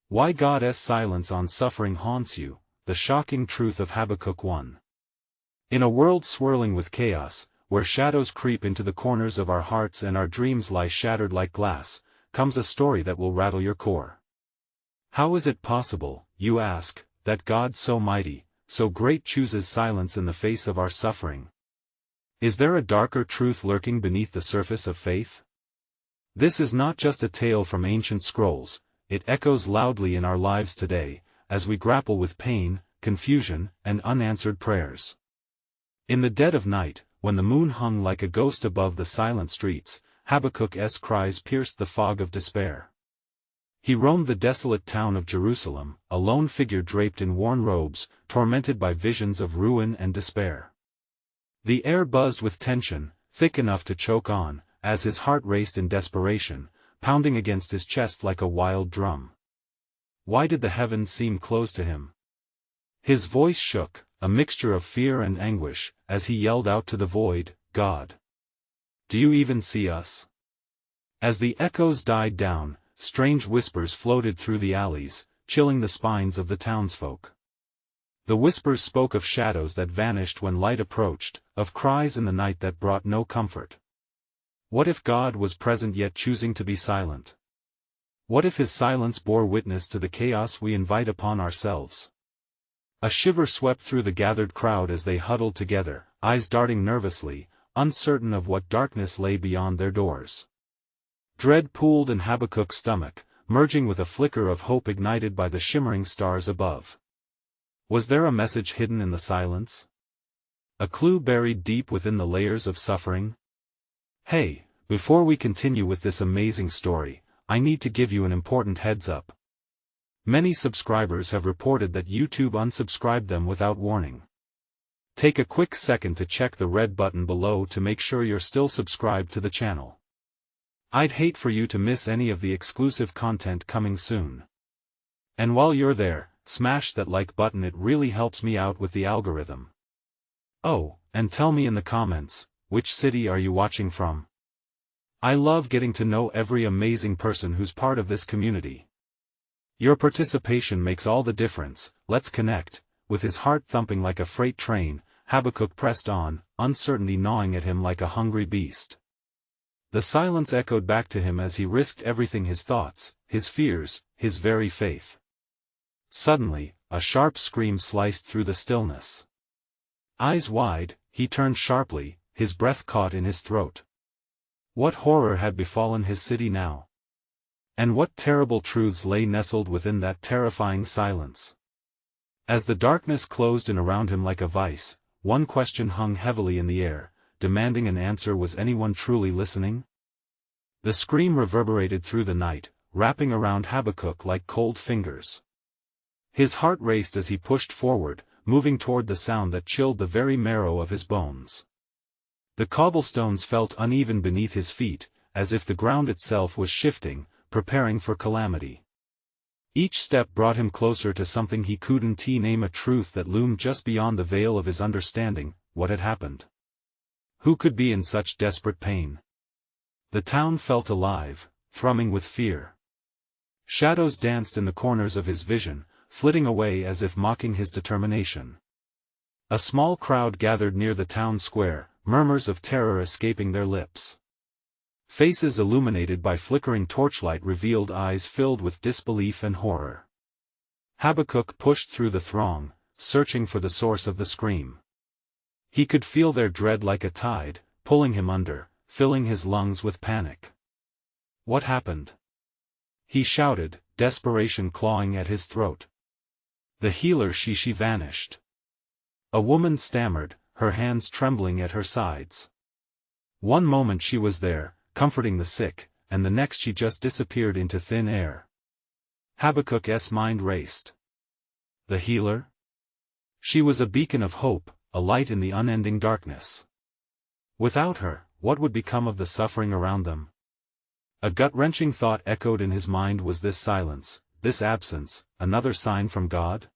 Why God's silence on suffering haunts you, the shocking truth of Habakkuk 1. In a world swirling with chaos, where shadows creep into the corners of our hearts and our dreams lie shattered like glass, comes a story that will rattle your core. How is it possible, you ask, that God so mighty, so great chooses silence in the face of our suffering? Is there a darker truth lurking beneath the surface of faith? This is not just a tale from ancient scrolls, it echoes loudly in our lives today, as we grapple with pain, confusion, and unanswered prayers. In the dead of night, when the moon hung like a ghost above the silent streets, Habakkuk's cries pierced the fog of despair. He roamed the desolate town of Jerusalem, a lone figure draped in worn robes, tormented by visions of ruin and despair. The air buzzed with tension, thick enough to choke on, as his heart raced in desperation, pounding against his chest like a wild drum. Why did the heavens seem closed to him? His voice shook, a mixture of fear and anguish, as he yelled out to the void, "God, do you even see us?" As the echoes died down, strange whispers floated through the alleys, chilling the spines of the townsfolk. The whispers spoke of shadows that vanished when light approached, of cries in the night that brought no comfort. What if God was present yet choosing to be silent? What if his silence bore witness to the chaos we invite upon ourselves? A shiver swept through the gathered crowd as they huddled together, eyes darting nervously, uncertain of what darkness lay beyond their doors. Dread pooled in Habakkuk's stomach, merging with a flicker of hope ignited by the shimmering stars above. Was there a message hidden in the silence? A clue buried deep within the layers of suffering? Hey, before we continue with this amazing story, I need to give you an important heads up. Many subscribers have reported that YouTube unsubscribed them without warning. Take a quick second to check the red button below to make sure you're still subscribed to the channel. I'd hate for you to miss any of the exclusive content coming soon. And while you're there, smash that like button, it really helps me out with the algorithm. Oh, and tell me in the comments, which city are you watching from? I love getting to know every amazing person who's part of this community. Your participation makes all the difference. Let's connect. With his heart thumping like a freight train, Habakkuk pressed on, uncertainty gnawing at him like a hungry beast. The silence echoed back to him as he risked everything: his thoughts, his fears, his very faith. Suddenly, a sharp scream sliced through the stillness. Eyes wide, he turned sharply, his breath caught in his throat. What horror had befallen his city now? And what terrible truths lay nestled within that terrifying silence? As the darkness closed in around him like a vice, one question hung heavily in the air, demanding an answer: was anyone truly listening? The scream reverberated through the night, wrapping around Habakkuk like cold fingers. His heart raced as he pushed forward, moving toward the sound that chilled the very marrow of his bones. The cobblestones felt uneven beneath his feet, as if the ground itself was shifting, preparing for calamity. Each step brought him closer to something he couldn't name, a truth that loomed just beyond the veil of his understanding. What had happened? Who could be in such desperate pain? The town felt alive, thrumming with fear. Shadows danced in the corners of his vision, flitting away as if mocking his determination. A small crowd gathered near the town square, murmurs of terror escaping their lips. Faces illuminated by flickering torchlight revealed eyes filled with disbelief and horror. Habakkuk pushed through the throng, searching for the source of the scream. He could feel their dread like a tide, pulling him under, filling his lungs with panic. What happened? He shouted, desperation clawing at his throat. The healer, she vanished. A woman stammered, her hands trembling at her sides. One moment she was there, comforting the sick, and the next she just disappeared into thin air. Habakkuk's mind raced. The healer? She was a beacon of hope, a light in the unending darkness. Without her, what would become of the suffering around them? A gut-wrenching thought echoed in his mind: was this silence, this absence, another sign from God?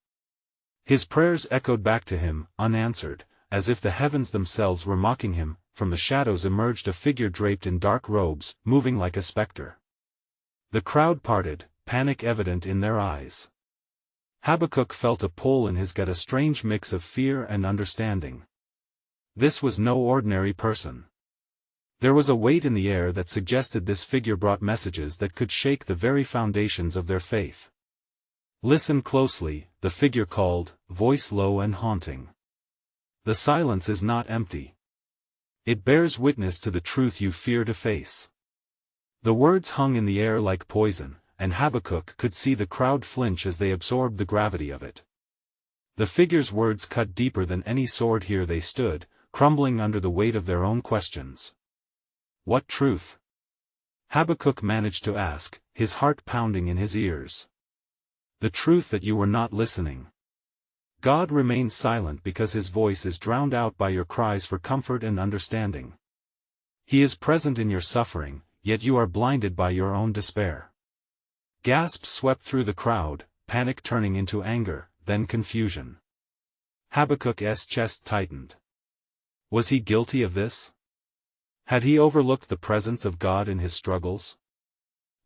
His prayers echoed back to him, unanswered, as if the heavens themselves were mocking him. From the shadows emerged a figure draped in dark robes, moving like a specter. The crowd parted, panic evident in their eyes. Habakkuk felt a pull in his gut, a strange mix of fear and understanding. This was no ordinary person. There was a weight in the air that suggested this figure brought messages that could shake the very foundations of their faith. "Listen closely," the figure called, voice low and haunting. "The silence is not empty. It bears witness to the truth you fear to face." The words hung in the air like poison, and Habakkuk could see the crowd flinch as they absorbed the gravity of it. The figure's words cut deeper than any sword. Here they stood, crumbling under the weight of their own questions. "What truth?" Habakkuk managed to ask, his heart pounding in his ears. "The truth that you were not listening. God remains silent because his voice is drowned out by your cries for comfort and understanding. He is present in your suffering, yet you are blinded by your own despair." Gasps swept through the crowd, panic turning into anger, then confusion. Habakkuk's chest tightened. Was he guilty of this? Had he overlooked the presence of God in his struggles?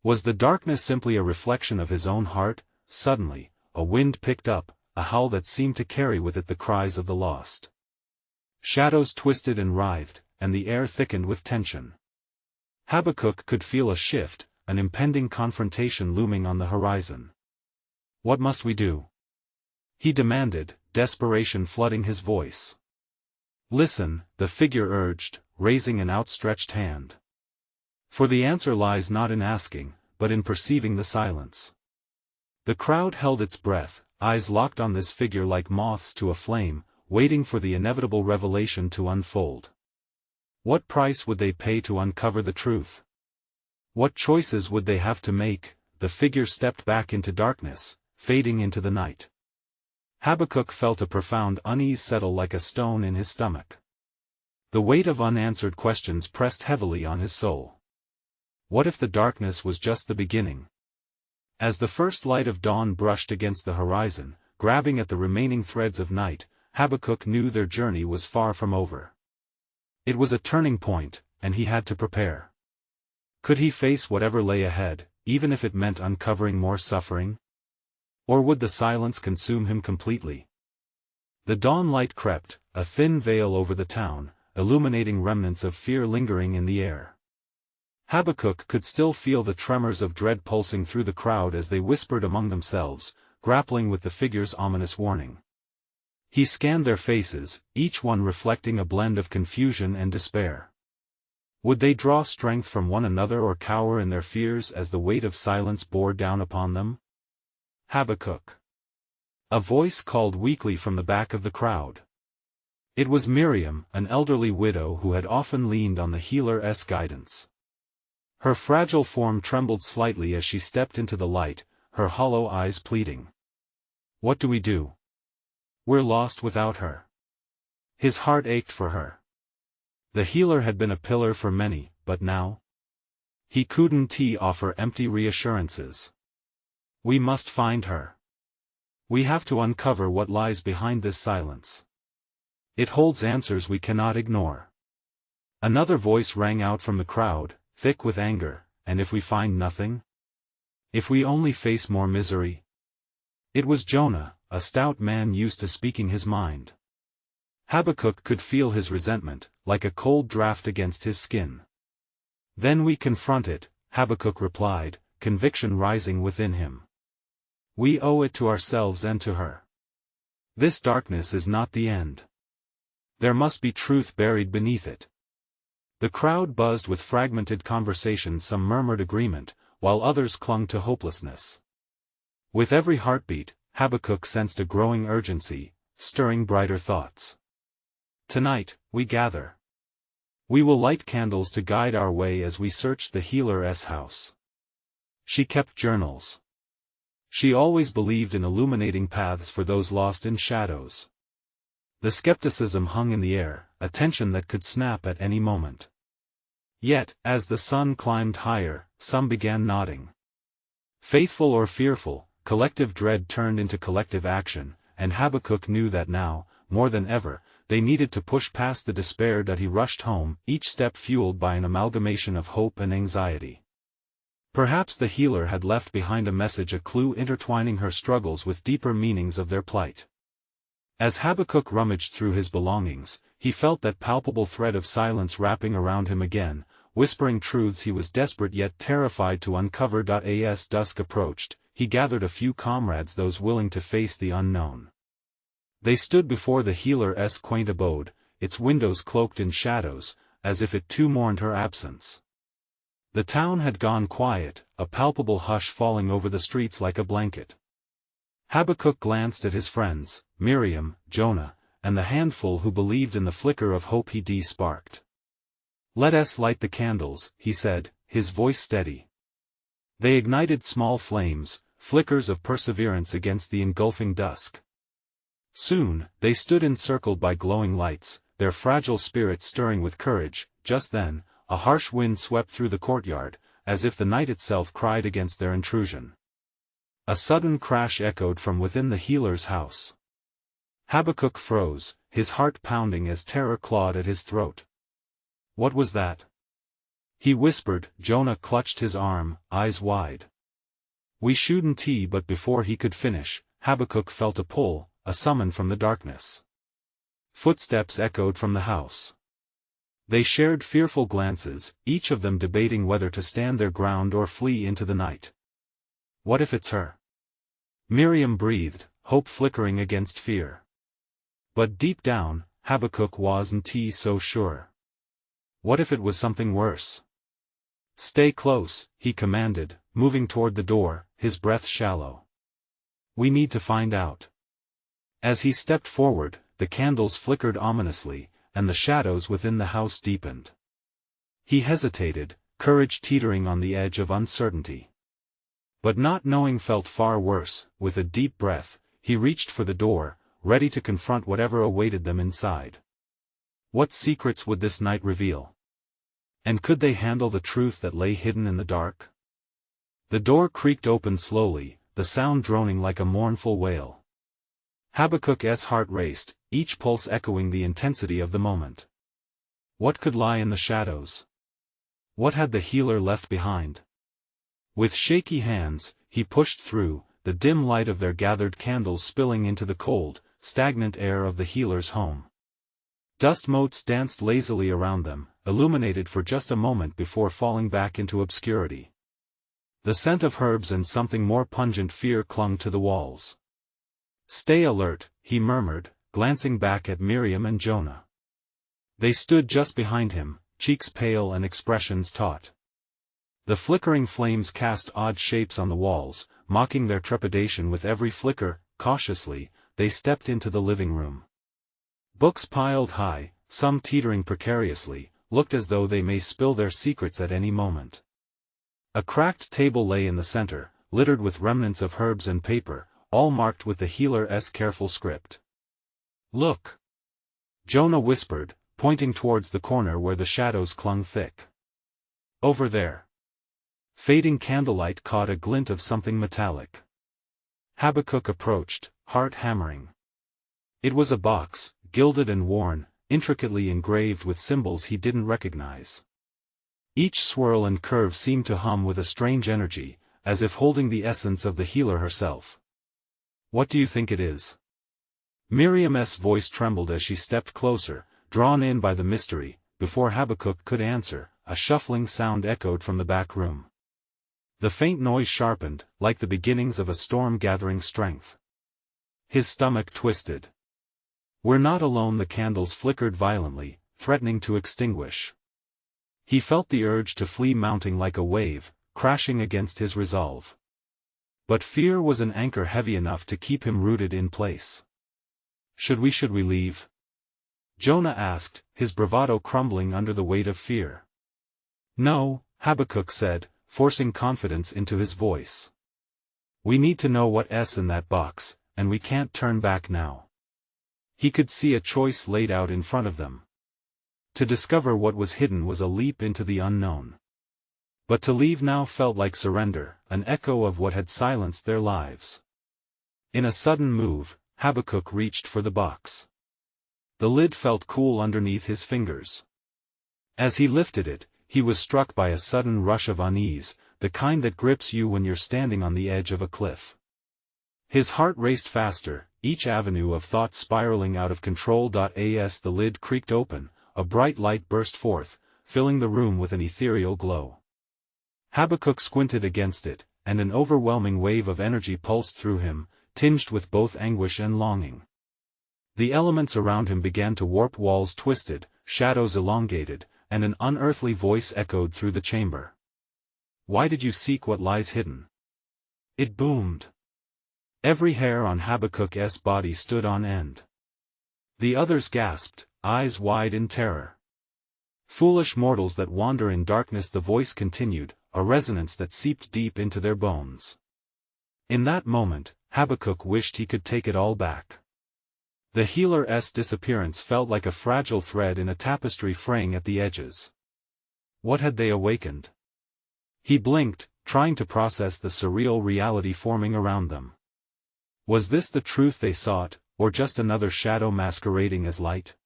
Was the darkness simply a reflection of his own heart? Suddenly, a wind picked up, a howl that seemed to carry with it the cries of the lost. Shadows twisted and writhed, and the air thickened with tension. Habakkuk could feel a shift, an impending confrontation looming on the horizon. "What must we do?" he demanded, desperation flooding his voice. "Listen," the figure urged, raising an outstretched hand. "For the answer lies not in asking, but in perceiving the silence." The crowd held its breath, eyes locked on this figure like moths to a flame, waiting for the inevitable revelation to unfold. What price would they pay to uncover the truth? What choices would they have to make? The figure stepped back into darkness, fading into the night. Habakkuk felt a profound unease settle like a stone in his stomach. The weight of unanswered questions pressed heavily on his soul. What if the darkness was just the beginning? As the first light of dawn brushed against the horizon, grabbing at the remaining threads of night, Habakkuk knew their journey was far from over. It was a turning point, and he had to prepare. Could he face whatever lay ahead, even if it meant uncovering more suffering? Or would the silence consume him completely? The dawn light crept, a thin veil over the town, illuminating remnants of fear lingering in the air. Habakkuk could still feel the tremors of dread pulsing through the crowd as they whispered among themselves, grappling with the figure's ominous warning. He scanned their faces, each one reflecting a blend of confusion and despair. Would they draw strength from one another or cower in their fears as the weight of silence bore down upon them? "Habakkuk!" A voice called weakly from the back of the crowd. It was Miriam, an elderly widow who had often leaned on the healer's guidance. Her fragile form trembled slightly as she stepped into the light, her hollow eyes pleading. "What do we do? We're lost without her." His heart ached for her. The healer had been a pillar for many, but now? He couldn't offer empty reassurances. "We must find her. We have to uncover what lies behind this silence. It holds answers we cannot ignore." Another voice rang out from the crowd, thick with anger. "And if we find nothing? If we only face more misery?" It was Jonah, a stout man used to speaking his mind. Habakkuk could feel his resentment, like a cold draft against his skin. "Then we confront it," Habakkuk replied, conviction rising within him. "We owe it to ourselves and to her. This darkness is not the end. There must be truth buried beneath it." The crowd buzzed with fragmented conversation. Some murmured agreement, while others clung to hopelessness. With every heartbeat, Habakkuk sensed a growing urgency, stirring brighter thoughts. "Tonight, we gather. We will light candles to guide our way as we search the healer's house." She kept journals. She always believed in illuminating paths for those lost in shadows. The skepticism hung in the air, a tension that could snap at any moment. Yet, as the sun climbed higher, some began nodding. Faithful or fearful, collective dread turned into collective action, and Habakkuk knew that now, more than ever, they needed to push past the despair that he rushed home, each step fueled by an amalgamation of hope and anxiety. Perhaps the healer had left behind a message, a clue intertwining her struggles with deeper meanings of their plight. As Habakkuk rummaged through his belongings, he felt that palpable thread of silence wrapping around him again, whispering truths he was desperate yet terrified to uncover. As dusk approached, he gathered a few comrades, those willing to face the unknown. They stood before the healer's quaint abode, its windows cloaked in shadows, as if it too mourned her absence. The town had gone quiet, a palpable hush falling over the streets like a blanket. Habakkuk glanced at his friends, Miriam, Jonah, and the handful who believed in the flicker of hope he sparked. "Let us light the candles," he said, his voice steady. They ignited small flames, flickers of perseverance against the engulfing dusk. Soon, they stood encircled by glowing lights, their fragile spirits stirring with courage. Just then, a harsh wind swept through the courtyard, as if the night itself cried against their intrusion. A sudden crash echoed from within the healer's house. Habakkuk froze, his heart pounding as terror clawed at his throat. "What was that?" he whispered. Jonah clutched his arm, eyes wide. "We shouldn't tea," but before he could finish, Habakkuk felt a pull, a summon from the darkness. Footsteps echoed from the house. They shared fearful glances, each of them debating whether to stand their ground or flee into the night. "What if it's her?" Miriam breathed, hope flickering against fear. But deep down, Habakkuk wasn't so sure. What if it was something worse? "Stay close," he commanded, moving toward the door, his breath shallow. "We need to find out." As he stepped forward, the candles flickered ominously, and the shadows within the house deepened. He hesitated, courage teetering on the edge of uncertainty. But not knowing felt far worse. With a deep breath, he reached for the door, ready to confront whatever awaited them inside. What secrets would this night reveal? And could they handle the truth that lay hidden in the dark? The door creaked open slowly, the sound droning like a mournful wail. Habakkuk's heart raced, each pulse echoing the intensity of the moment. What could lie in the shadows? What had the healer left behind? With shaky hands, he pushed through, the dim light of their gathered candles spilling into the cold, stagnant air of the healer's home. Dust motes danced lazily around them, illuminated for just a moment before falling back into obscurity. The scent of herbs and something more pungent fear clung to the walls. "Stay alert," he murmured, glancing back at Miriam and Jonah. They stood just behind him, cheeks pale and expressions taut. The flickering flames cast odd shapes on the walls, mocking their trepidation with every flicker. Cautiously, they stepped into the living room. Books piled high, some teetering precariously, looked as though they may spill their secrets at any moment. A cracked table lay in the center, littered with remnants of herbs and paper, all marked with the healer's careful script. "Look!" Jonah whispered, pointing towards the corner where the shadows clung thick. "Over there." Fading candlelight caught a glint of something metallic. Habakkuk approached, heart hammering. It was a box, gilded and worn, intricately engraved with symbols he didn't recognize. Each swirl and curve seemed to hum with a strange energy, as if holding the essence of the healer herself. "What do you think it is?" Miriam's voice trembled as she stepped closer, drawn in by the mystery. Before Habakkuk could answer, a shuffling sound echoed from the back room. The faint noise sharpened, like the beginnings of a storm gathering strength. His stomach twisted. "We're not alone." The candles flickered violently, threatening to extinguish. He felt the urge to flee mounting like a wave, crashing against his resolve. But fear was an anchor heavy enough to keep him rooted in place. Should we leave?" Jonah asked, his bravado crumbling under the weight of fear. "No," Habakkuk said, forcing confidence into his voice. "We need to know what's in that box, and we can't turn back now." He could see a choice laid out in front of them. To discover what was hidden was a leap into the unknown. But to leave now felt like surrender, an echo of what had silenced their lives. In a sudden move, Habakkuk reached for the box. The lid felt cool underneath his fingers. As he lifted it, he was struck by a sudden rush of unease. the kind that grips you when you're standing on the edge of a cliff. His heart raced faster, each avenue of thought spiraling out of control. As the lid creaked open, a bright light burst forth, filling the room with an ethereal glow. Habakkuk squinted against it, and an overwhelming wave of energy pulsed through him, tinged with both anguish and longing. The elements around him began to warp, walls twisted, shadows elongated, and an unearthly voice echoed through the chamber. "Why did you seek what lies hidden?" It boomed. Every hair on Habakkuk's body stood on end. The others gasped, eyes wide in terror. "Foolish mortals that wander in darkness," the voice continued, a resonance that seeped deep into their bones. In that moment, Habakkuk wished he could take it all back. The healer's disappearance felt like a fragile thread in a tapestry fraying at the edges. What had they awakened? He blinked, trying to process the surreal reality forming around them. Was this the truth they sought, or just another shadow masquerading as light?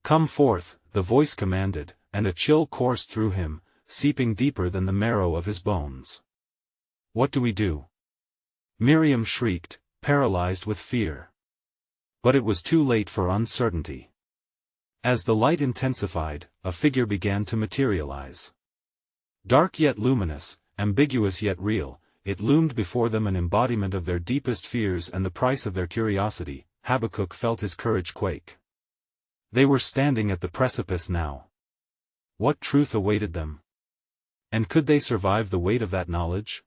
"Come forth," the voice commanded, and a chill coursed through him, seeping deeper than the marrow of his bones. "What do we do?" Miriam shrieked, paralyzed with fear. But it was too late for uncertainty. As the light intensified, a figure began to materialize. Dark yet luminous, ambiguous yet real, it loomed before them, an embodiment of their deepest fears and the price of their curiosity. Habakkuk felt his courage quake. They were standing at the precipice now. What truth awaited them? And could they survive the weight of that knowledge?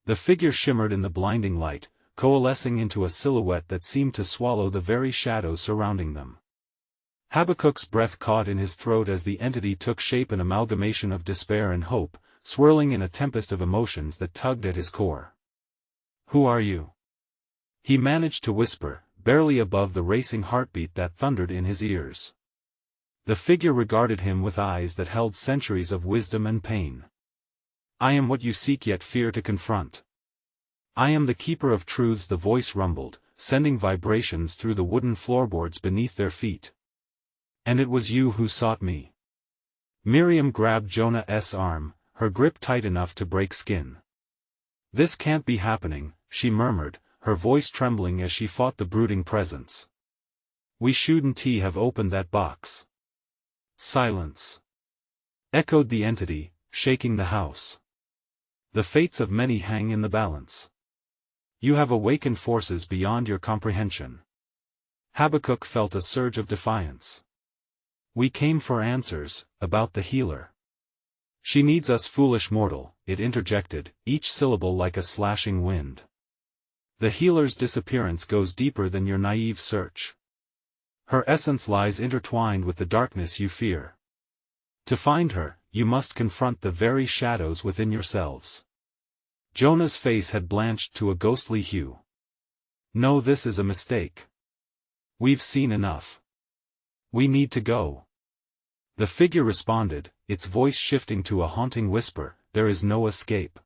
The figure shimmered in the blinding light, coalescing into a silhouette that seemed to swallow the very shadows surrounding them. Habakkuk's breath caught in his throat as the entity took shape, an amalgamation of despair and hope, swirling in a tempest of emotions that tugged at his core. "Who are you?" he managed to whisper, barely above the racing heartbeat that thundered in his ears. The figure regarded him with eyes that held centuries of wisdom and pain. "I am what you seek yet fear to confront. I am the keeper of truths," the voice rumbled, sending vibrations through the wooden floorboards beneath their feet. "And it was you who sought me." Miriam grabbed Jonah's arm, her grip tight enough to break skin. "This can't be happening," she murmured, her voice trembling as she fought the brooding presence. "We shouldn't have opened that box." "Silence," echoed the entity, shaking the house. "The fates of many hang in the balance. You have awakened forces beyond your comprehension." Habakkuk felt a surge of defiance. "We came for answers, about the healer." "She needs us, foolish mortal," it interjected, each syllable like a slashing wind. "The healer's disappearance goes deeper than your naive search. Her essence lies intertwined with the darkness you fear. To find her, you must confront the very shadows within yourselves." Jonah's face had blanched to a ghostly hue. "No, this is a mistake. We've seen enough. We need to go." The figure responded, its voice shifting to a haunting whisper, "There is no escape.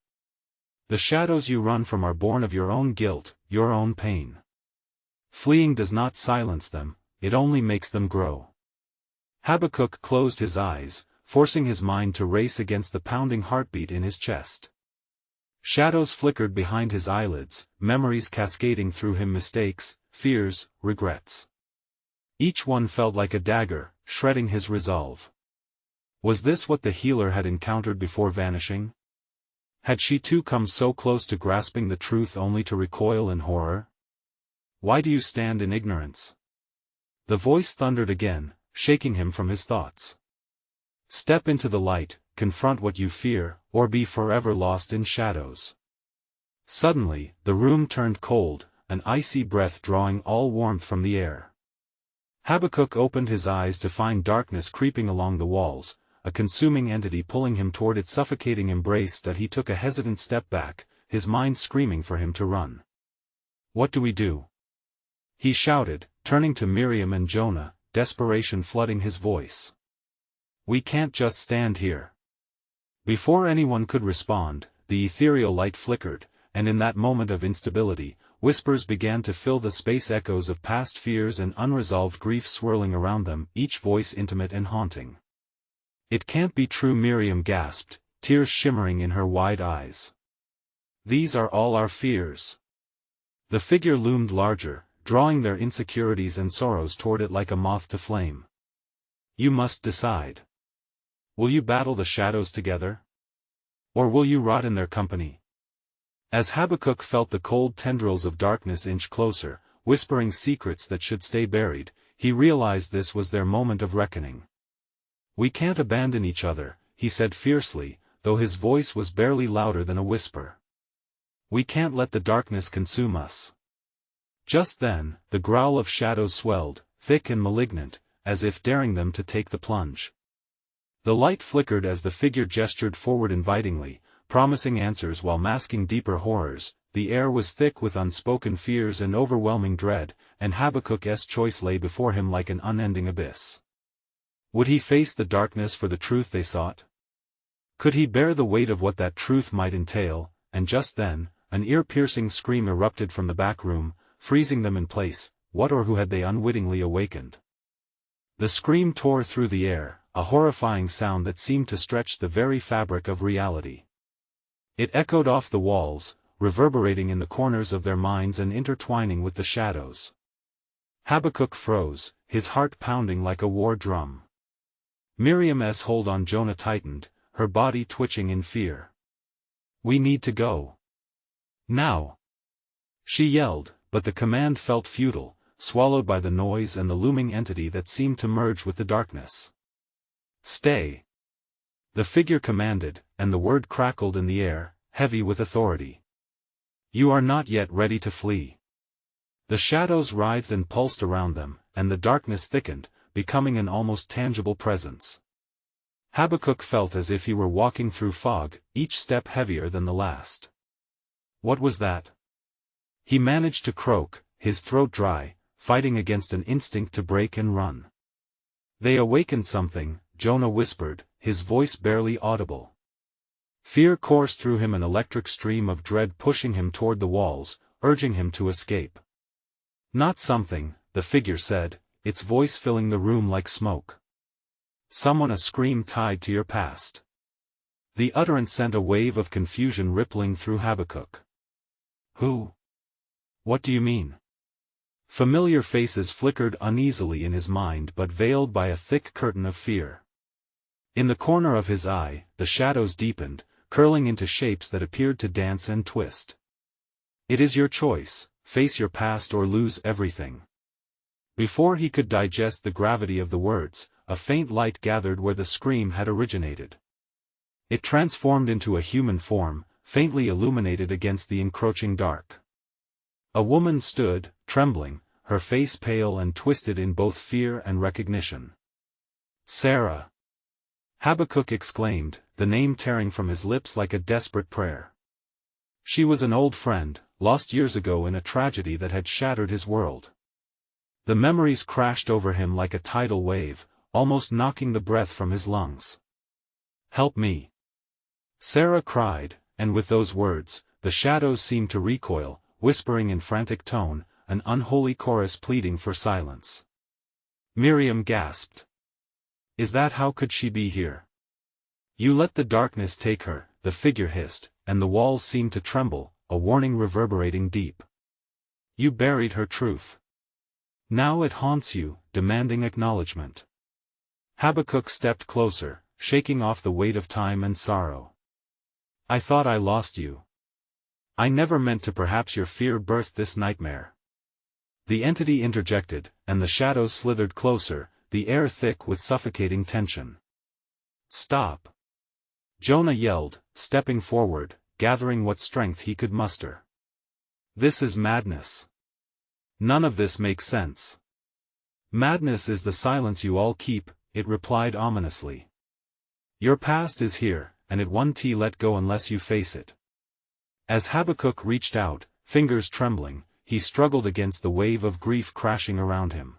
The shadows you run from are born of your own guilt, your own pain. Fleeing does not silence them, it only makes them grow." Habakkuk closed his eyes, forcing his mind to race against the pounding heartbeat in his chest. Shadows flickered behind his eyelids, memories cascading through him, mistakes, fears, regrets. Each one felt like a dagger, shredding his resolve. Was this what the healer had encountered before vanishing? Had she too come so close to grasping the truth only to recoil in horror? "Why do you stand in ignorance?" The voice thundered again, shaking him from his thoughts. "Step into the light, confront what you fear, or be forever lost in shadows." Suddenly, the room turned cold, an icy breath drawing all warmth from the air. Habakkuk opened his eyes to find darkness creeping along the walls, a consuming entity pulling him toward its suffocating embrace. That he took a hesitant step back, his mind screaming for him to run. "What do we do?" he shouted, turning to Miriam and Jonah, desperation flooding his voice. "We can't just stand here." Before anyone could respond, the ethereal light flickered, and in that moment of instability, whispers began to fill the space, echoes of past fears and unresolved grief swirling around them, each voice intimate and haunting. "It can't be true," Miriam gasped, tears shimmering in her wide eyes. These are all our fears. The figure loomed larger, drawing their insecurities and sorrows toward it like a moth to flame. You must decide. Will you battle the shadows together? Or will you rot in their company? As Habakkuk felt the cold tendrils of darkness inch closer, whispering secrets that should stay buried, he realized this was their moment of reckoning. We can't abandon each other, he said fiercely, though his voice was barely louder than a whisper. We can't let the darkness consume us. Just then, the growl of shadows swelled, thick and malignant, as if daring them to take the plunge. The light flickered as the figure gestured forward invitingly, promising answers while masking deeper horrors. The air was thick with unspoken fears and overwhelming dread, and Habakkuk's choice lay before him like an unending abyss. Would he face the darkness for the truth they sought? Could he bear the weight of what that truth might entail? And just then, an ear-piercing scream erupted from the back room, freezing them in place. What or who had they unwittingly awakened? The scream tore through the air, a horrifying sound that seemed to stretch the very fabric of reality. It echoed off the walls, reverberating in the corners of their minds and intertwining with the shadows. Habakkuk froze, his heart pounding like a war drum. Miriam's hold on Jonah tightened, her body twitching in fear. We need to go. Now! She yelled, but the command felt futile, swallowed by the noise and the looming entity that seemed to merge with the darkness. Stay! The figure commanded, and the word crackled in the air, heavy with authority. You are not yet ready to flee. The shadows writhed and pulsed around them, and the darkness thickened, becoming an almost tangible presence. Habakkuk felt as if he were walking through fog, each step heavier than the last. What was that? He managed to croak, his throat dry, fighting against an instinct to break and run. They awakened something, Jonah whispered, his voice barely audible. Fear coursed through him, an electric stream of dread pushing him toward the walls, urging him to escape. Not something, the figure said, its voice filling the room like smoke. Someone, a scream tied to your past. The utterance sent a wave of confusion rippling through Habakkuk. Who? What do you mean? Familiar faces flickered uneasily in his mind but veiled by a thick curtain of fear. In the corner of his eye, the shadows deepened, curling into shapes that appeared to dance and twist. It is your choice, face your past or lose everything. Before he could digest the gravity of the words, a faint light gathered where the scream had originated. It transformed into a human form, faintly illuminated against the encroaching dark. A woman stood, trembling, her face pale and twisted in both fear and recognition. Sarah! Habakkuk exclaimed, the name tearing from his lips like a desperate prayer. She was an old friend, lost years ago in a tragedy that had shattered his world. The memories crashed over him like a tidal wave, almost knocking the breath from his lungs. Help me! Sarah cried, and with those words, the shadows seemed to recoil, whispering in frantic tone, an unholy chorus pleading for silence. Miriam gasped. Is that how could she be here? You let the darkness take her, the figure hissed, and the walls seemed to tremble, a warning reverberating deep. You buried her truth. Now it haunts you, demanding acknowledgement. Habakkuk stepped closer, shaking off the weight of time and sorrow. I thought I lost you. I never meant to. Perhaps your fear birthed this nightmare. The entity interjected, and the shadows slithered closer, the air thick with suffocating tension. Stop! Jonah yelled, stepping forward, gathering what strength he could muster. This is madness. None of this makes sense. Madness is the silence you all keep, it replied ominously. Your past is here, and it won't let go unless you face it. As Habakkuk reached out, fingers trembling, he struggled against the wave of grief crashing around him.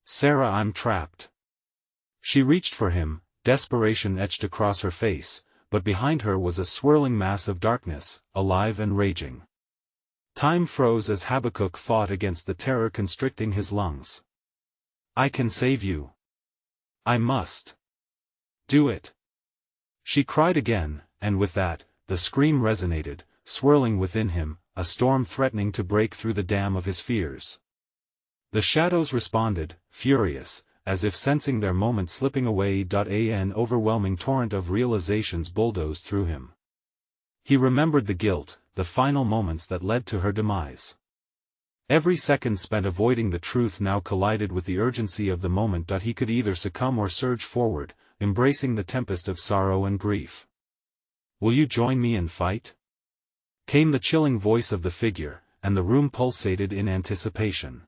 Sarah, I'm trapped. She reached for him, desperation etched across her face, but behind her was a swirling mass of darkness, alive and raging. Time froze as Habakkuk fought against the terror constricting his lungs. I can save you. I must. Do it. She cried again, and with that, the scream resonated, swirling within him, a storm threatening to break through the dam of his fears. The shadows responded, furious, as if sensing their moment slipping away. An overwhelming torrent of realizations bulldozed through him. He remembered the guilt, the final moments that led to her demise. Every second spent avoiding the truth now collided with the urgency of the moment. He could either succumb or surge forward, embracing the tempest of sorrow and grief. "Will you join me and fight?" came the chilling voice of the figure, and the room pulsated in anticipation.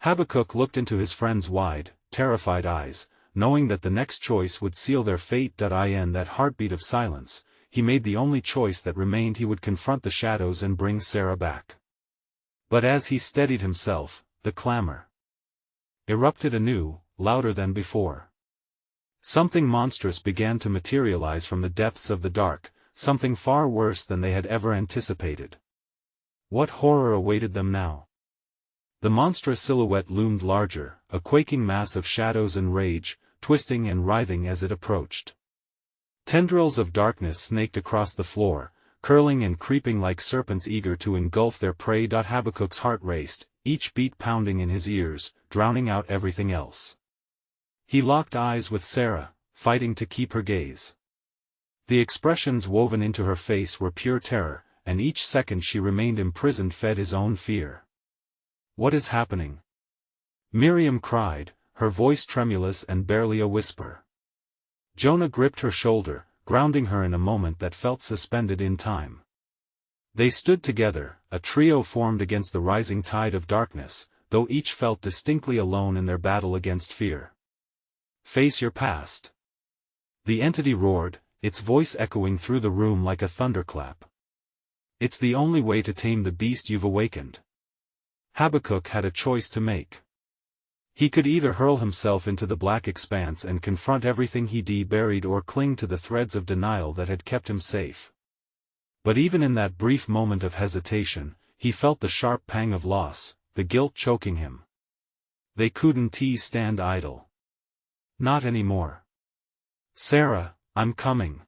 Habakkuk looked into his friend's wide, terrified eyes, knowing that the next choice would seal their fate. In that heartbeat of silence, he made the only choice that remained. He would confront the shadows and bring Sarah back. But as he steadied himself, the clamor erupted anew, louder than before. Something monstrous began to materialize from the depths of the dark, something far worse than they had ever anticipated. What horror awaited them now? The monstrous silhouette loomed larger, a quaking mass of shadows and rage, twisting and writhing as it approached. Tendrils of darkness snaked across the floor, curling and creeping like serpents eager to engulf their prey. Habakkuk's heart raced, each beat pounding in his ears, drowning out everything else. He locked eyes with Sarah, fighting to keep her gaze. The expressions woven into her face were pure terror, and each second she remained imprisoned fed his own fear. "What is happening?" Miriam cried, her voice tremulous and barely a whisper. Jonah gripped her shoulder, grounding her in a moment that felt suspended in time. They stood together, a trio formed against the rising tide of darkness, though each felt distinctly alone in their battle against fear. "Face your past," the entity roared, its voice echoing through the room like a thunderclap. "It's the only way to tame the beast you've awakened." Habakkuk had a choice to make. He could either hurl himself into the black expanse and confront everything he buried, or cling to the threads of denial that had kept him safe. But even in that brief moment of hesitation, he felt the sharp pang of loss, the guilt choking him. They couldn't stand idle. Not anymore. "Sarah, I'm coming,"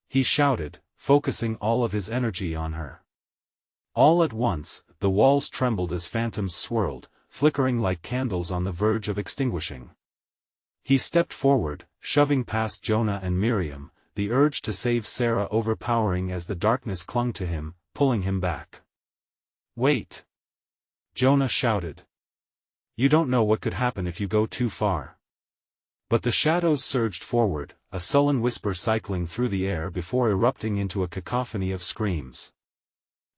he shouted, focusing all of his energy on her. All at once, the walls trembled as phantoms swirled, flickering like candles on the verge of extinguishing. He stepped forward, shoving past Jonah and Miriam, the urge to save Sarah overpowering as the darkness clung to him, pulling him back. "Wait!" Jonah shouted. "You don't know what could happen if you go too far." But the shadows surged forward, a sullen whisper cycling through the air before erupting into a cacophony of screams.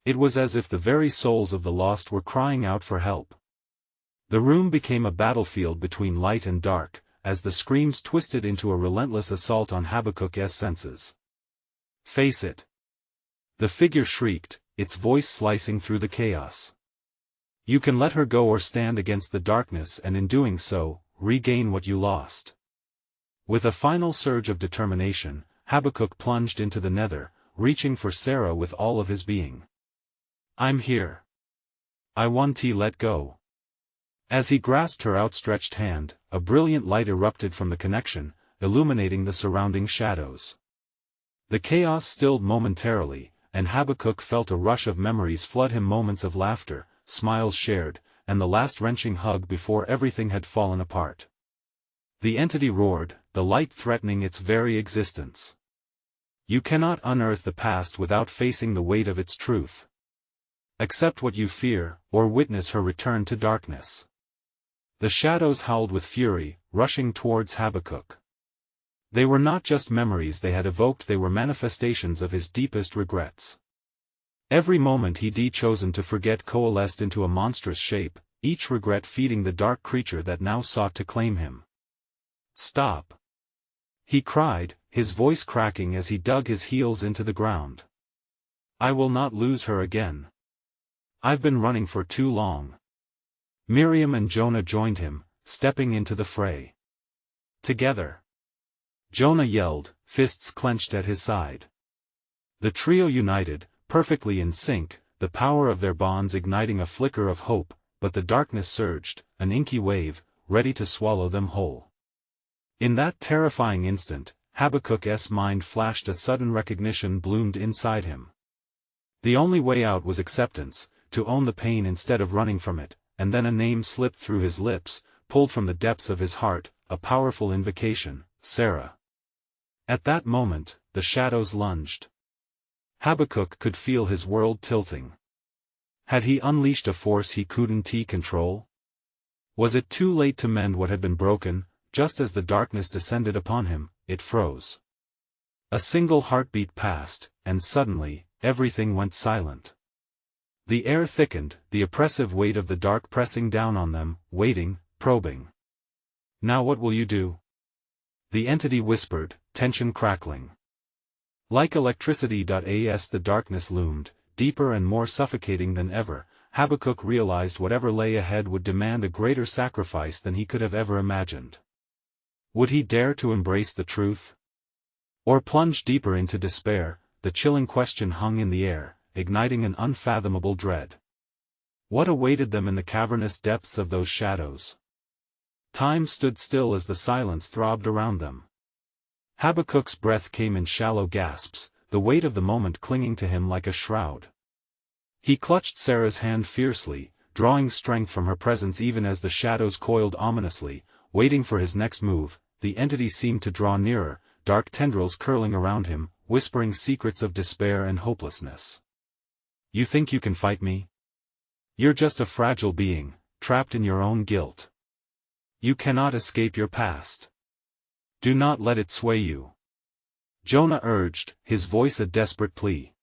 It was as if the very souls of the lost were crying out for help. The room became a battlefield between light and dark, as the screams twisted into a relentless assault on Habakkuk's senses. "Face it!" the figure shrieked, its voice slicing through the chaos. "You can let her go or stand against the darkness, and in doing so, regain what you lost." With a final surge of determination, Habakkuk plunged into the nether, reaching for Sarah with all of his being. "I'm here. I won't let go." As he grasped her outstretched hand, a brilliant light erupted from the connection, illuminating the surrounding shadows. The chaos stilled momentarily, and Habakkuk felt a rush of memories flood him, moments of laughter, smiles shared, and the last wrenching hug before everything had fallen apart. The entity roared, the light threatening its very existence. "You cannot unearth the past without facing the weight of its truth. Accept what you fear, or witness her return to darkness." The shadows howled with fury, rushing towards Habakkuk. They were not just memories they had evoked, they were manifestations of his deepest regrets. Every moment he'd chosen to forget coalesced into a monstrous shape, each regret feeding the dark creature that now sought to claim him. "Stop!" he cried, his voice cracking as he dug his heels into the ground. "I will not lose her again. I've been running for too long." Miriam and Jonah joined him, stepping into the fray. "Together!" Jonah yelled, fists clenched at his side. The trio united, perfectly in sync, the power of their bonds igniting a flicker of hope, but the darkness surged, an inky wave, ready to swallow them whole. In that terrifying instant, Habakkuk's mind flashed, a sudden recognition bloomed inside him. The only way out was acceptance, to own the pain instead of running from it, and then a name slipped through his lips, pulled from the depths of his heart, a powerful invocation: Sarah. At that moment, the shadows lunged. Habakkuk could feel his world tilting. Had he unleashed a force he couldn't control? Was it too late to mend what had been broken? Just as the darkness descended upon him, it froze. A single heartbeat passed, and suddenly, everything went silent. The air thickened, the oppressive weight of the dark pressing down on them, waiting, probing. Now what will you do? The entity whispered, tension crackling. Like electricity. As the darkness loomed, deeper and more suffocating than ever, Habakkuk realized whatever lay ahead would demand a greater sacrifice than he could have ever imagined. Would he dare to embrace the truth? Or plunge deeper into despair? The chilling question hung in the air, igniting an unfathomable dread. What awaited them in the cavernous depths of those shadows? Time stood still as the silence throbbed around them. Habakkuk's breath came in shallow gasps, the weight of the moment clinging to him like a shroud. He clutched Sarah's hand fiercely, drawing strength from her presence even as the shadows coiled ominously, waiting for his next move. The entity seemed to draw nearer, dark tendrils curling around him, whispering secrets of despair and hopelessness. You think you can fight me? You're just a fragile being, trapped in your own guilt. You cannot escape your past. Do not let it sway you. Jonah urged, his voice a desperate plea.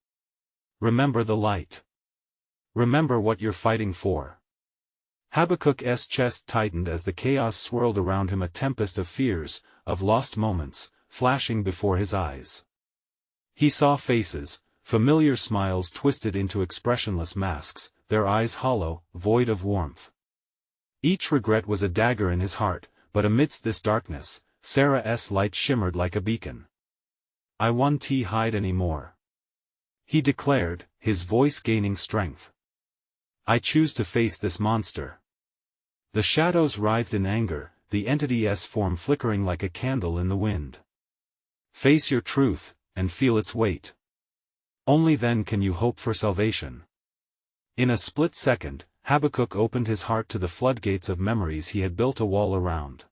Remember the light. Remember what you're fighting for. Habakkuk's chest tightened as the chaos swirled around him, a tempest of fears, of lost moments, flashing before his eyes. He saw faces, familiar smiles twisted into expressionless masks, their eyes hollow, void of warmth. Each regret was a dagger in his heart, but amidst this darkness, Sarah's light shimmered like a beacon. I won't hide anymore. He declared, his voice gaining strength. I choose to face this monster. The shadows writhed in anger, the entity's form flickering like a candle in the wind. Face your truth, and feel its weight. Only then can you hope for salvation. In a split second, Habakkuk opened his heart to the floodgates of memories he had built a wall around.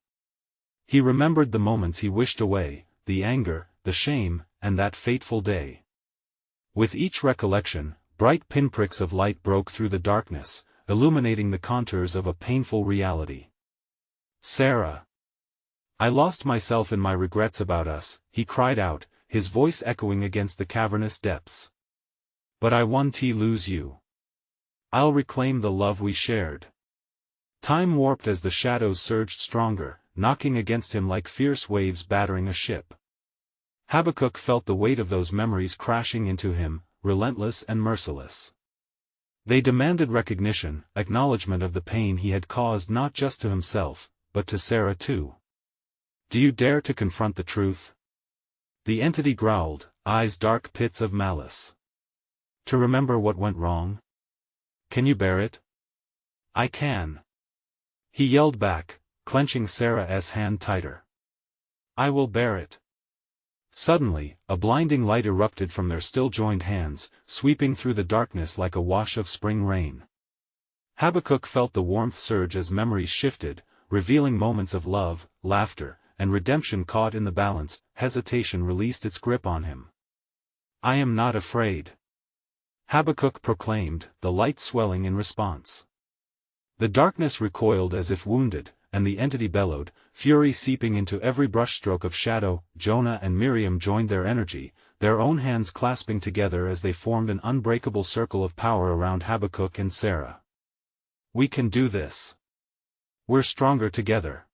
He remembered the moments he wished away, the anger, the shame, and that fateful day. With each recollection, bright pinpricks of light broke through the darkness, illuminating the contours of a painful reality. Sarah. I lost myself in my regrets about us, he cried out, his voice echoing against the cavernous depths. But I won't lose you. I'll reclaim the love we shared. Time warped as the shadows surged stronger, knocking against him like fierce waves battering a ship. Habakkuk felt the weight of those memories crashing into him, relentless and merciless. They demanded recognition, acknowledgement of the pain he had caused not just to himself, but to Sarah too. Do you dare to confront the truth? The entity growled, eyes dark pits of malice. To remember what went wrong? Can you bear it? I can. He yelled back, clenching Sarah's hand tighter. I will bear it. Suddenly, a blinding light erupted from their still joined hands, sweeping through the darkness like a wash of spring rain. Habakkuk felt the warmth surge as memories shifted, revealing moments of love, laughter, and redemption caught in the balance. Hesitation released its grip on him. I am not afraid. Habakkuk proclaimed, the light swelling in response. The darkness recoiled as if wounded, and the entity bellowed, fury seeping into every brushstroke of shadow. Jonah and Miriam joined their energy, their own hands clasping together as they formed an unbreakable circle of power around Habakkuk and Sarah. We can do this. We're stronger together.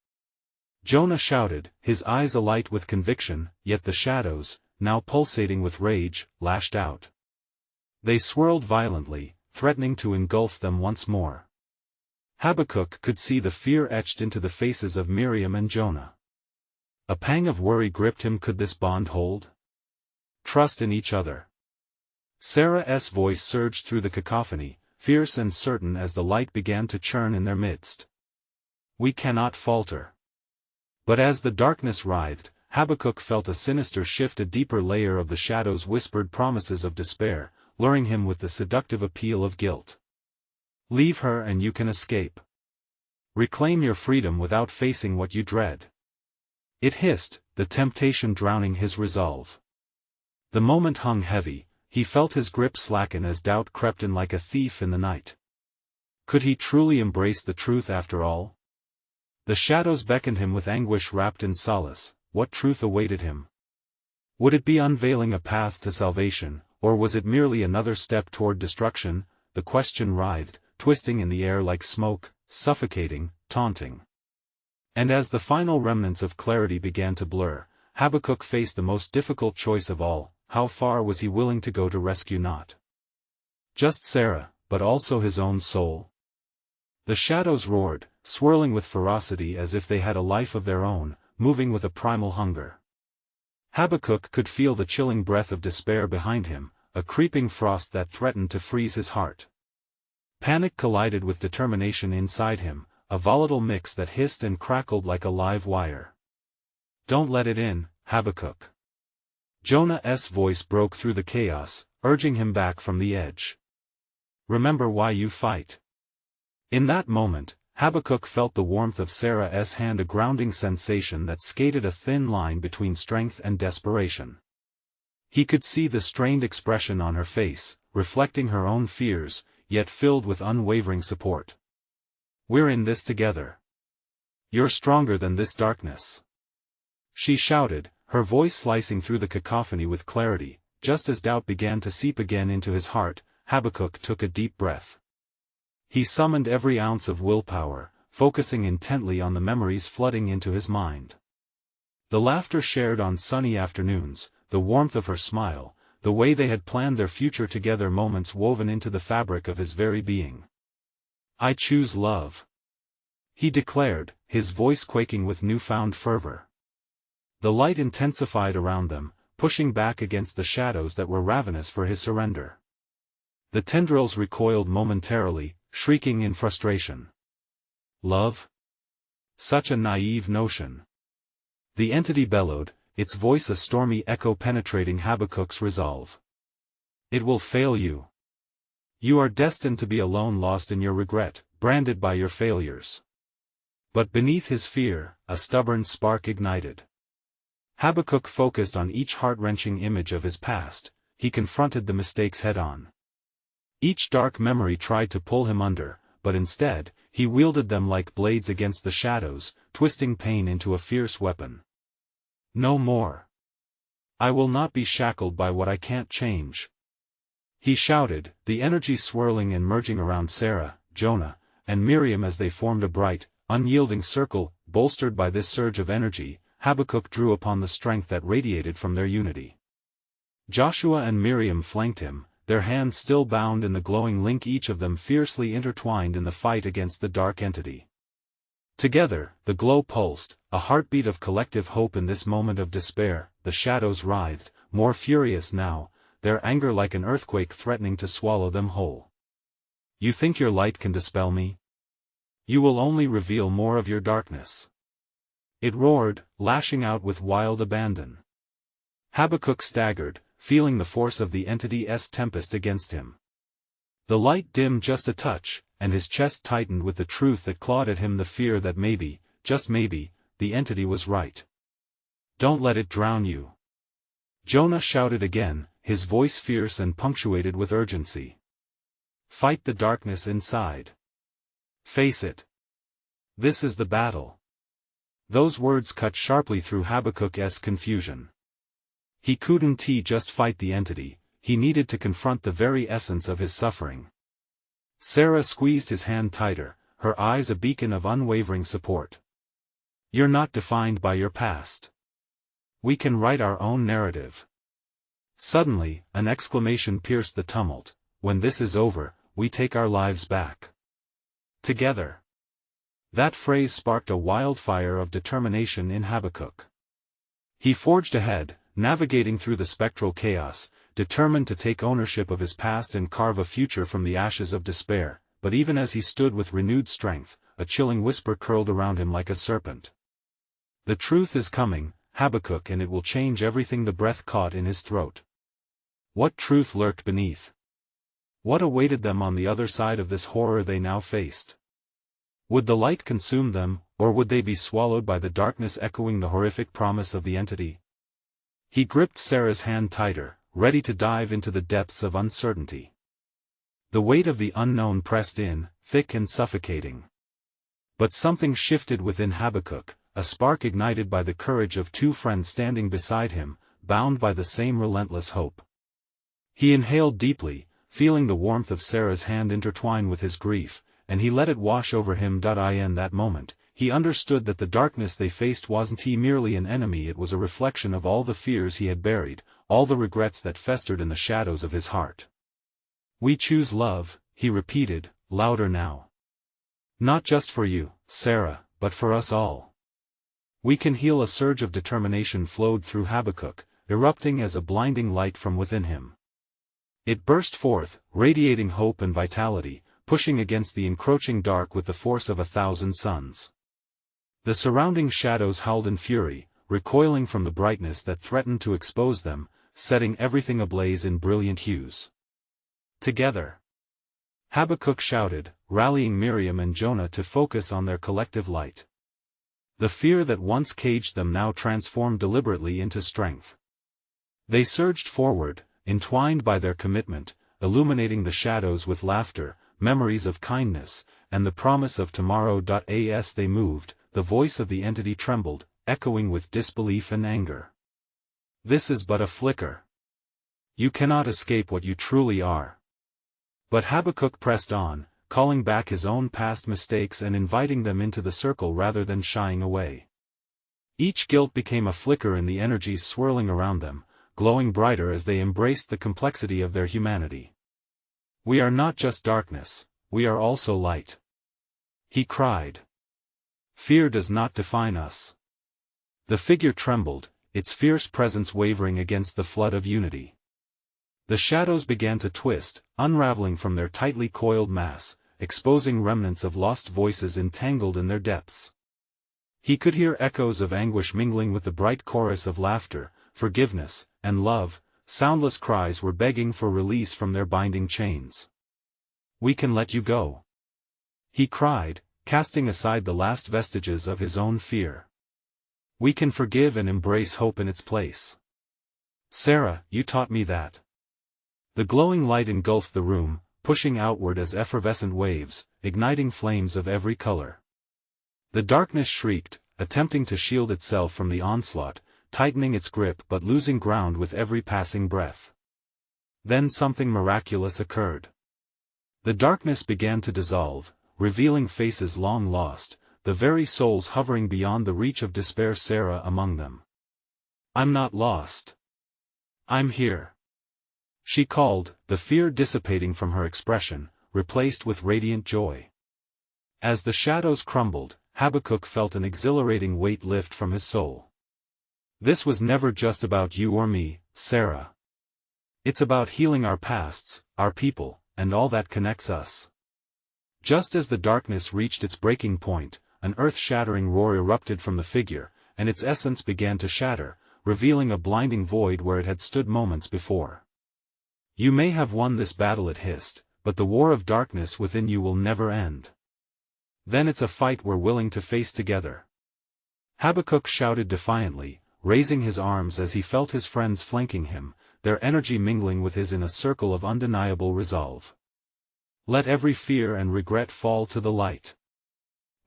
Jonah shouted, his eyes alight with conviction, yet the shadows, now pulsating with rage, lashed out. They swirled violently, threatening to engulf them once more. Habakkuk could see the fear etched into the faces of Miriam and Jonah. A pang of worry gripped him. Could this bond hold? Trust in each other. Sarah's voice surged through the cacophony, fierce and certain as the light began to churn in their midst. We cannot falter. But as the darkness writhed, Habakkuk felt a sinister shift, a deeper layer of the shadow's whispered promises of despair, luring him with the seductive appeal of guilt. Leave her and you can escape. Reclaim your freedom without facing what you dread. It hissed, the temptation drowning his resolve. The moment hung heavy, he felt his grip slacken as doubt crept in like a thief in the night. Could he truly embrace the truth after all? The shadows beckoned him with anguish wrapped in solace. What truth awaited him? Would it be unveiling a path to salvation, or was it merely another step toward destruction? The question writhed, twisting in the air like smoke, suffocating, taunting. And as the final remnants of clarity began to blur, Habakkuk faced the most difficult choice of all. How far was he willing to go to rescue not just Sarah, but also his own soul? The shadows roared, swirling with ferocity as if they had a life of their own, moving with a primal hunger. Habakkuk could feel the chilling breath of despair behind him, a creeping frost that threatened to freeze his heart. Panic collided with determination inside him, a volatile mix that hissed and crackled like a live wire. Don't let it in, Habakkuk. Jonah's voice broke through the chaos, urging him back from the edge. Remember why you fight. In that moment, Habakkuk felt the warmth of Sarah's hand, a grounding sensation that skated a thin line between strength and desperation. He could see the strained expression on her face, reflecting her own fears, yet filled with unwavering support. We're in this together. You're stronger than this darkness. She shouted, her voice slicing through the cacophony with clarity. Just as doubt began to seep again into his heart, Habakkuk took a deep breath. He summoned every ounce of willpower, focusing intently on the memories flooding into his mind. The laughter shared on sunny afternoons, the warmth of her smile, the way they had planned their future together, moments woven into the fabric of his very being. I choose love, he declared, his voice quaking with newfound fervor. The light intensified around them, pushing back against the shadows that were ravenous for his surrender. The tendrils recoiled momentarily, shrieking in frustration. Love? Such a naive notion. The entity bellowed, its voice a stormy echo penetrating Habakkuk's resolve. It will fail you. You are destined to be alone, lost in your regret, branded by your failures. But beneath his fear, a stubborn spark ignited. Habakkuk focused on each heart-wrenching image of his past. He confronted the mistakes head-on. Each dark memory tried to pull him under, but instead, he wielded them like blades against the shadows, twisting pain into a fierce weapon. No more. I will not be shackled by what I can't change. He shouted, the energy swirling and merging around Sarah, Jonah, and Miriam as they formed a bright, unyielding circle. Bolstered by this surge of energy, Habakkuk drew upon the strength that radiated from their unity. Joshua and Miriam flanked him, their hands still bound in the glowing link, each of them fiercely intertwined in the fight against the dark entity. Together, the glow pulsed, a heartbeat of collective hope in this moment of despair. The shadows writhed, more furious now, their anger like an earthquake threatening to swallow them whole. You think your light can dispel me? You will only reveal more of your darkness. It roared, lashing out with wild abandon. Habakkuk staggered, feeling the force of the entity's tempest against him. The light dimmed just a touch, and his chest tightened with the truth that clawed at him, the fear that maybe, just maybe, the entity was right. Don't let it drown you. Jonah shouted again, his voice fierce and punctuated with urgency. Fight the darkness inside. Face it. This is the battle. Those words cut sharply through Habakkuk's confusion. He couldn't just fight the entity, he needed to confront the very essence of his suffering. Sarah squeezed his hand tighter, her eyes a beacon of unwavering support. You're not defined by your past. We can write our own narrative. Suddenly, an exclamation pierced the tumult. When this is over, we take our lives back. Together. That phrase sparked a wildfire of determination in Habakkuk. He forged ahead, navigating through the spectral chaos, determined to take ownership of his past and carve a future from the ashes of despair. But even as he stood with renewed strength, a chilling whisper curled around him like a serpent. The truth is coming, Habakkuk, and it will change everything." The breath caught in his throat. What truth lurked beneath? What awaited them on the other side of this horror they now faced? Would the light consume them, or would they be swallowed by the darkness echoing the horrific promise of the entity? He gripped Sarah's hand tighter, ready to dive into the depths of uncertainty. The weight of the unknown pressed in, thick and suffocating. But something shifted within Habakkuk, a spark ignited by the courage of two friends standing beside him, bound by the same relentless hope. He inhaled deeply, feeling the warmth of Sarah's hand intertwine with his grief, and he let it wash over him. In that moment, he understood that the darkness they faced wasn't merely an enemy, it was a reflection of all the fears he had buried, all the regrets that festered in the shadows of his heart. "We choose love," he repeated, louder now. "Not just for you, Sarah, but for us all. We can heal." A surge of determination flowed through Habakkuk, erupting as a blinding light from within him. It burst forth, radiating hope and vitality, pushing against the encroaching dark with the force of 1,000 suns. The surrounding shadows howled in fury, recoiling from the brightness that threatened to expose them, setting everything ablaze in brilliant hues. "Together!" Habakkuk shouted, rallying Miriam and Jonah to focus on their collective light. The fear that once caged them now transformed deliberately into strength. They surged forward, entwined by their commitment, illuminating the shadows with laughter, memories of kindness, and the promise of tomorrow. As they moved, the voice of the entity trembled, echoing with disbelief and anger. "This is but a flicker. You cannot escape what you truly are." But Habakkuk pressed on, calling back his own past mistakes and inviting them into the circle rather than shying away. Each guilt became a flicker in the energies swirling around them, glowing brighter as they embraced the complexity of their humanity. "We are not just darkness, we are also light," he cried. "Fear does not define us." The figure trembled, its fierce presence wavering against the flood of unity. The shadows began to twist, unraveling from their tightly coiled mass, exposing remnants of lost voices entangled in their depths. He could hear echoes of anguish mingling with the bright chorus of laughter, forgiveness, and love. Soundless cries were begging for release from their binding chains. "We can let you go," he cried, casting aside the last vestiges of his own fear. "We can forgive and embrace hope in its place. Sarah, you taught me that." The glowing light engulfed the room, pushing outward as effervescent waves, igniting flames of every color. The darkness shrieked, attempting to shield itself from the onslaught, tightening its grip but losing ground with every passing breath. Then something miraculous occurred. The darkness began to dissolve, revealing faces long lost, the very souls hovering beyond the reach of despair. Sarah among them. "I'm not lost. I'm here," she called, the fear dissipating from her expression, replaced with radiant joy. As the shadows crumbled, Habakkuk felt an exhilarating weight lift from his soul. "This was never just about you or me, Sarah. It's about healing our pasts, our people, and all that connects us." Just as the darkness reached its breaking point, an earth-shattering roar erupted from the figure, and its essence began to shatter, revealing a blinding void where it had stood moments before. "You may have won this battle," it hissed, "but the war of darkness within you will never end. Then it's a fight we're willing to face together." Habakkuk shouted defiantly, raising his arms as he felt his friends flanking him, their energy mingling with his in a circle of undeniable resolve. Let every fear and regret fall to the light.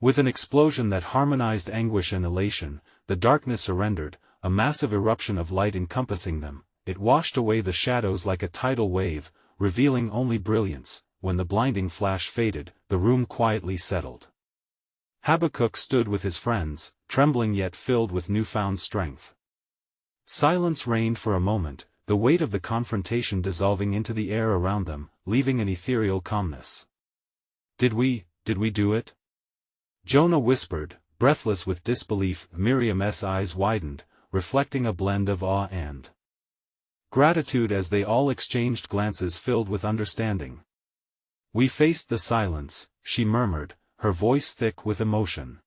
With an explosion that harmonized anguish and elation, the darkness surrendered, a massive eruption of light encompassing them. It washed away the shadows like a tidal wave, revealing only brilliance. When the blinding flash faded, the room quietly settled. Habakkuk stood with his friends, trembling yet filled with newfound strength. Silence reigned for a moment, the weight of the confrontation dissolving into the air around them, leaving an ethereal calmness. Did we do it?" Jonah whispered, breathless with disbelief. Miriam's eyes widened, reflecting a blend of awe and gratitude as they all exchanged glances filled with understanding. "We faced the silence," she murmured, her voice thick with emotion.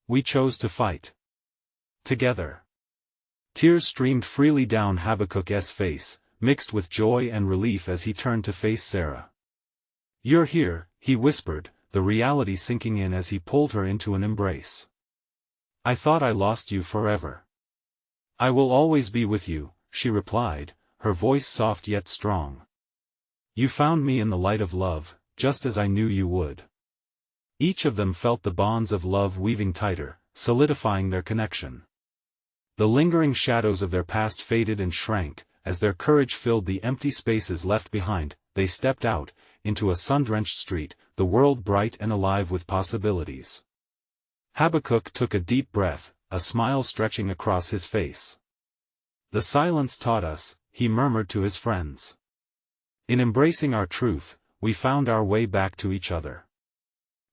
"We chose to fight. Together. Tears streamed freely down Habakkuk's face, mixed with joy and relief as he turned to face Sarah. "You're here," he whispered, the reality sinking in as he pulled her into an embrace. "I thought I lost you forever." "I will always be with you," she replied, her voice soft yet strong. "You found me in the light of love, just as I knew you would." Each of them felt the bonds of love weaving tighter, solidifying their connection. The lingering shadows of their past faded and shrank, as their courage filled the empty spaces left behind. They stepped out, into a sun-drenched street, the world bright and alive with possibilities. Habakkuk took a deep breath, a smile stretching across his face. "The silence taught us," he murmured to his friends. "In embracing our truth, we found our way back to each other."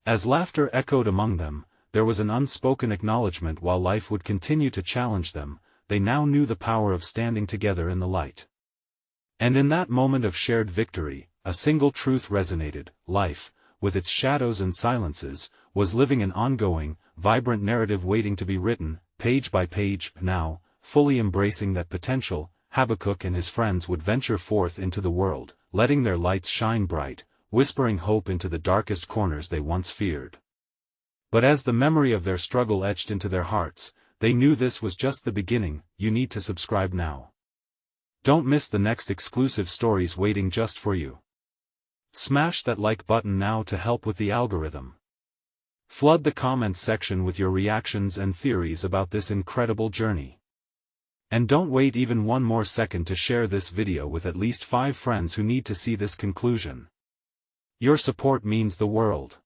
As laughter echoed among them, there was an unspoken acknowledgement while life would continue to challenge them, they now knew the power of standing together in the light. And in that moment of shared victory, a single truth resonated: life, with its shadows and silences, was living an ongoing, vibrant narrative waiting to be written, page by page. Now, fully embracing that potential, Habakkuk and his friends would venture forth into the world, letting their lights shine bright, whispering hope into the darkest corners they once feared. But as the memory of their struggle etched into their hearts, they knew this was just the beginning. You need to subscribe now. Don't miss the next exclusive stories waiting just for you. Smash that like button now to help with the algorithm. Flood the comments section with your reactions and theories about this incredible journey. And don't wait even one more second to share this video with at least 5 friends who need to see this conclusion. Your support means the world.